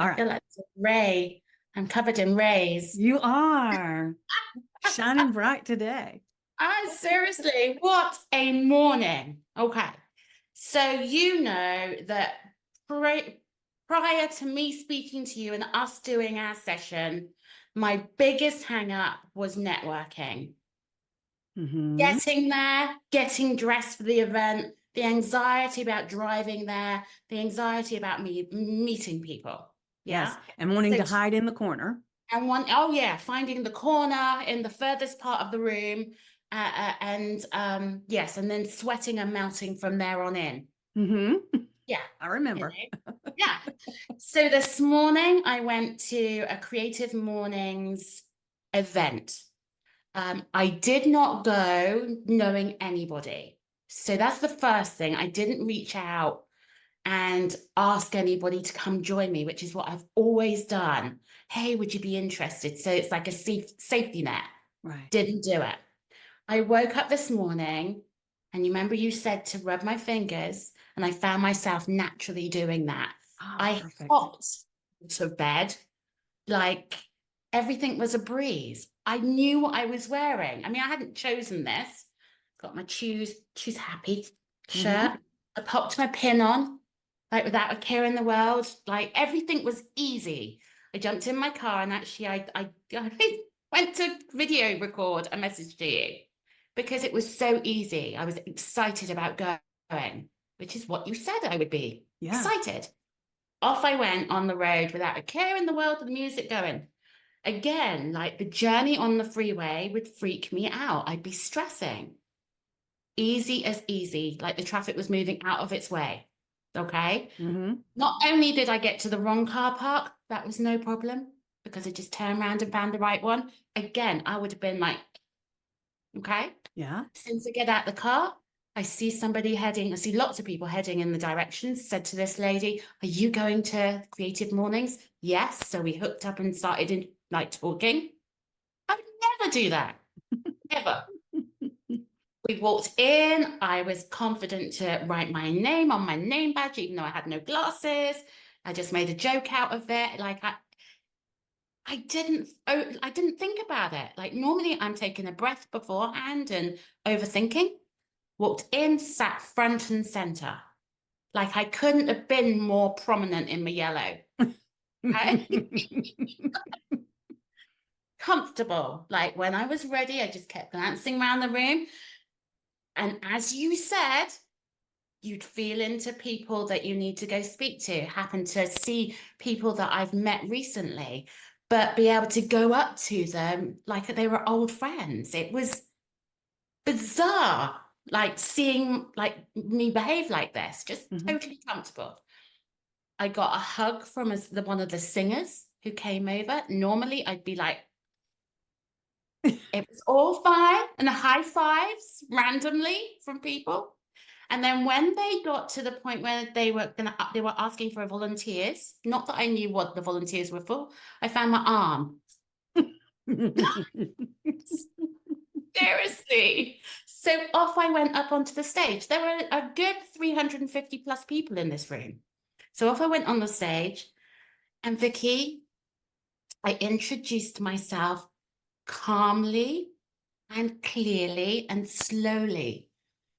All I feel right. like a ray. I'm covered in rays. You are shining bright today. Seriously, what a morning. Okay. So you know that pri prior to me speaking to you and us doing our session, my biggest hang up was networking. Hmm. Getting there, getting dressed for the event, the anxiety about driving there, the anxiety about me meeting people. Yes. Yeah. And wanting So to hide in the corner. and one, oh yeah, finding the corner in the furthest part of the room, and yes, and then sweating and melting from there on in. Hmm. Yeah, I you remember. know, yeah. So this morning I went to a Creative Mornings event. I did not go knowing anybody. So that's the first thing. I didn't reach out and ask anybody to come join me, which is what I've always done. Hey, would you be interested? So it's like a safety net. Right. Didn't do it. I woke up this morning and you remember you said to rub my fingers, and I found myself naturally doing that. Oh, I perfect. hopped to bed like everything was a breeze. I knew what I was wearing. I mean, I hadn't chosen this. Got my choose happy Hmm. shirt. I popped my pin on, like without a care in the world. Like everything was easy. I jumped in my car and actually I went to video record a message to you because it was so easy. I was excited about going, which is what you said I would be. Yeah. Excited. Off I went on the road without a care in the world with the music going. Again, like the journey on the freeway would freak me out. I'd be stressing. Easy as easy, like the traffic was moving out of its way. Okay. Hmm. Not only did I get to the wrong car park, that was no problem because I just turned around and found the right one. Again, I would have been like, okay. Yeah. Since I get out the car, I see somebody heading, I see lots of people heading in the directions. Said to this lady, are you going to Creative Mornings? Yes. So we hooked up and started in like talking. I would never do that, ever. We walked in. I was confident to write my name on my name badge, even though I had no glasses. I just made a joke out of it. I didn't think about it. Like normally I'm taking a breath beforehand and overthinking. Walked in, sat front and center. Like I couldn't have been more prominent in my yellow. Okay? Comfortable. Like when I was ready, I just kept glancing around the room. And as you said, you'd feel into people that you need to go speak to, happen to see people that I've met recently, but be able to go up to them like they were old friends. It was bizarre, like seeing like me behave like this, just Hmm. totally comfortable. I got a hug from one of the singers who came over. Normally, I'd be like, it was all fine, and the high fives randomly from people. And then when they got to the point where they were asking for volunteers, not that I knew what the volunteers were for, I found my arm. Seriously. So off I went up onto the stage. There were a good 350 plus people in this room. So off I went on the stage, and Vicky, I introduced myself calmly and clearly and slowly.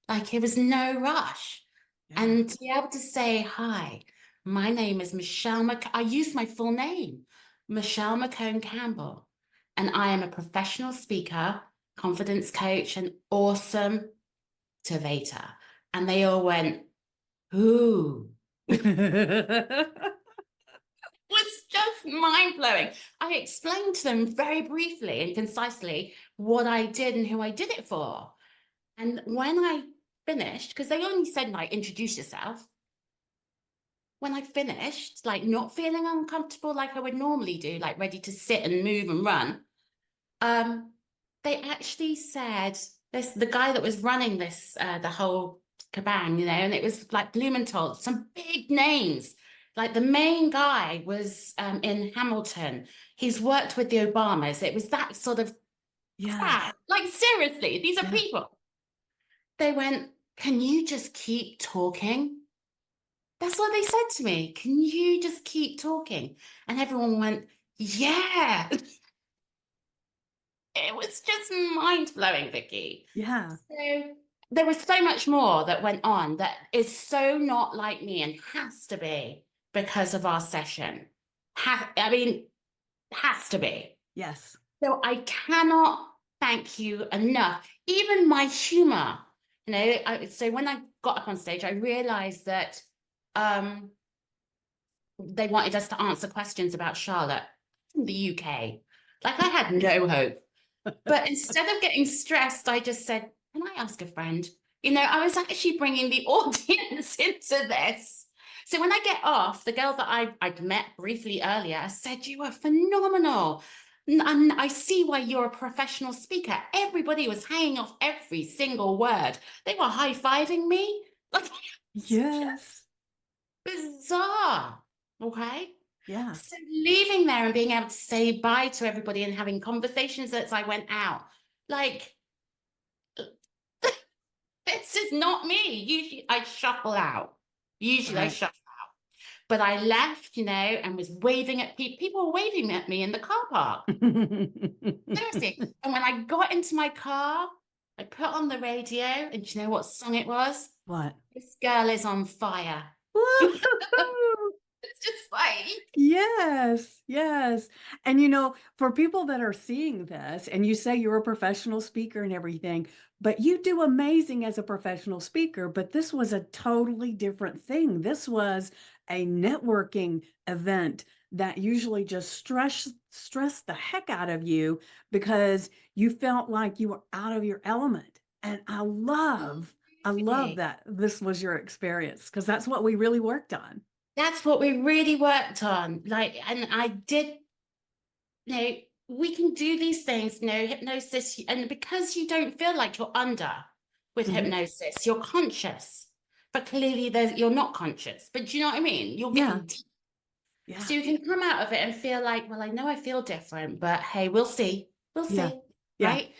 Like there was no rush. Yeah. And to be able to say, hi, my name is Michelle I used my full name, Michelle McCone Campbell, and I am a professional speaker, confidence coach, and awesome motivator. And they all went, ooh. Was just mind blowing. I explained to them very briefly and concisely what I did and who I did it for. And when I finished, because they only said, like, introduce yourself. When I finished, like, not feeling uncomfortable like I would normally do, like, ready to sit and move and run, um, they actually said, the guy that was running this, the whole kabang, and it was like Blumenthal, some big names. Like the main guy was in Hamilton. He's worked with the Obamas. It was that sort of Yeah. crap. Like, seriously, these are Yeah. people. They went, can you just keep talking? That's what they said to me. Can you just keep talking? And everyone went, yeah. It was just mind blowing, Vicky. Yeah. So there was so much more that went on that is so not like me and has to be because of our session. I mean, has to be. Yes. So I cannot thank you enough. Even my humor, so when I got up on stage, I realized that they wanted us to answer questions about Charlotte from the UK. Like I had no hope. But instead of getting stressed, I just said, can I ask a friend? I was actually bringing the audience into this. So when I get off, the girl that I'd met briefly earlier said, you were phenomenal. And I see why you're a professional speaker. Everybody was hanging off every single word. They were high-fiving me. Like, Yes. bizarre. Okay. Yeah. So leaving there and being able to say bye to everybody and having conversations as I went out, like, this is not me. Usually I shuffle out. Right. But I left, and was waving at people. People were waving at me in the car park. Seriously. And when I got into my car, I put on the radio, and do you know what song it was? What? This Girl Is on Fire. Woo! It's just like, Yes, yes. And for people that are seeing this, and you say you're a professional speaker and everything, but you do amazing as a professional speaker, but this was a totally different thing. This was a networking event that usually just stress the heck out of you because you felt like you were out of your element. And I love really? that this was your experience because that's what we really worked on. That's what we really worked on. Like, and I did, we can do these things, hypnosis, and because you don't feel like you're under with Mhm. hypnosis, you're conscious. But clearly you're not conscious. But do you know what I mean? You're Yeah. getting deep. Yeah. So you can come out of it and feel like, well, I know I feel different, but hey, we'll see. We'll Yeah. see. Yeah. Right?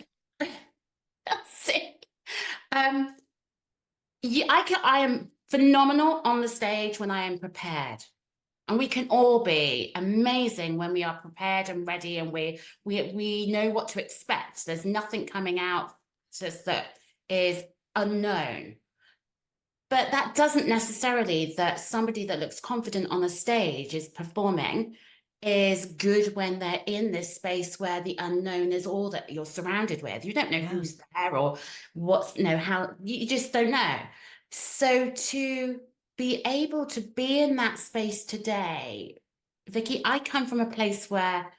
That's it. Um, yeah, I am phenomenal on the stage when I am prepared. And we can all be amazing when we are prepared and ready and we know what to expect. There's nothing coming out to us that is unknown. But that doesn't necessarily that somebody that looks confident on the stage is performing is good when they're in this space where the unknown is all that you're surrounded with. You don't know Yeah. who's there or what's, how you just don't know. So to be able to be in that space today, Vicky, I come from a place where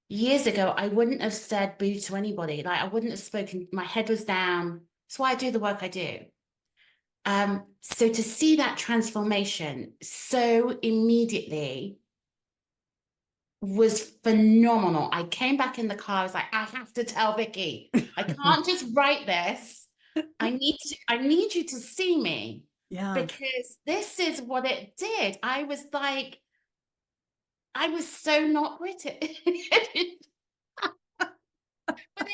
years ago I wouldn't have said boo to anybody. Like I wouldn't have spoken, my head was down. That's why I do the work I do. So to see that transformation so immediately was phenomenal. I came back in the car, I was like, I have to tell Vicky, I can't just write this. I need you to see me Yeah. because this is what it did. I was like, I was so not British. But then,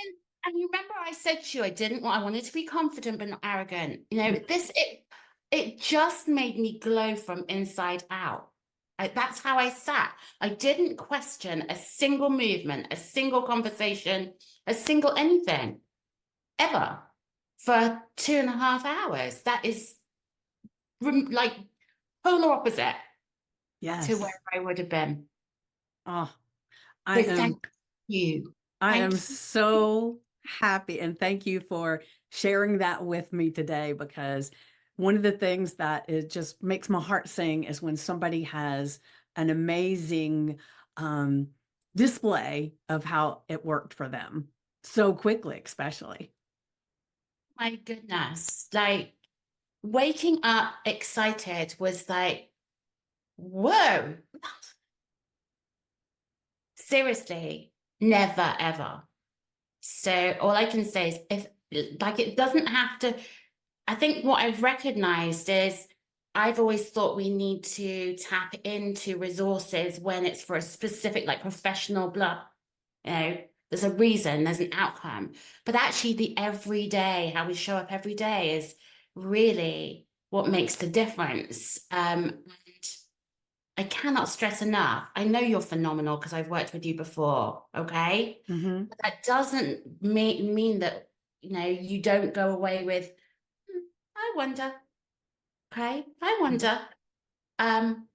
and you remember I said to you, I wanted to be confident but not arrogant. It just made me glow from inside out. That's how I sat. I didn't question a single movement, a single conversation, a single anything ever for 2.5 hours. That is like polar opposite to Yes. where I would have been. Oh, So I thank am you. I Thank am you. so happy and thank you for sharing that with me today because one of the things that it just makes my heart sing is when somebody has an amazing um, display of how it worked for them so quickly, especially. My goodness. Like waking up excited was like, whoa, seriously, never ever. So all I can say is if like it doesn't have to, I think what I've recognized is I've always thought we need to tap into resources when it's for a specific like professional blah, there's a reason, there's an outcome. But actually the everyday, how we show up every day is really what makes the difference. And I cannot stress enough. I know you're phenomenal because I've worked with you before. Okay. Hmm. But that doesn't mean that, you don't go away with, "Hmm, I wonder. Okay. I wonder." Um,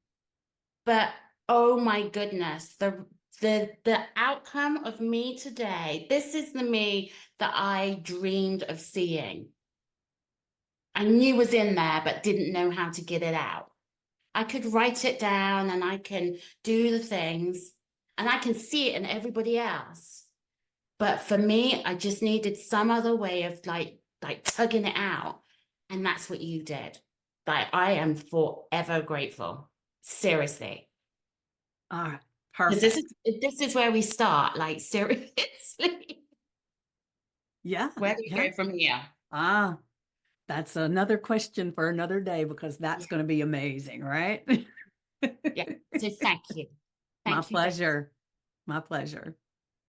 but oh my goodness, the outcome of me today, this is the me that I dreamed of seeing. I knew was in there, but didn't know how to get it out. I could write it down and I can do the things and I can see it in everybody else. But for me, I just needed some other way of like tugging it out. And that's what you did. Like I am forever grateful. Seriously. All right. Because Perfect. this is where we start, like seriously. Yeah. Where do we Yeah. go from here? Ah, that's another question for another day because that's Yeah, going to be amazing, right? yeah. So thank you. My Thank you. pleasure. My pleasure.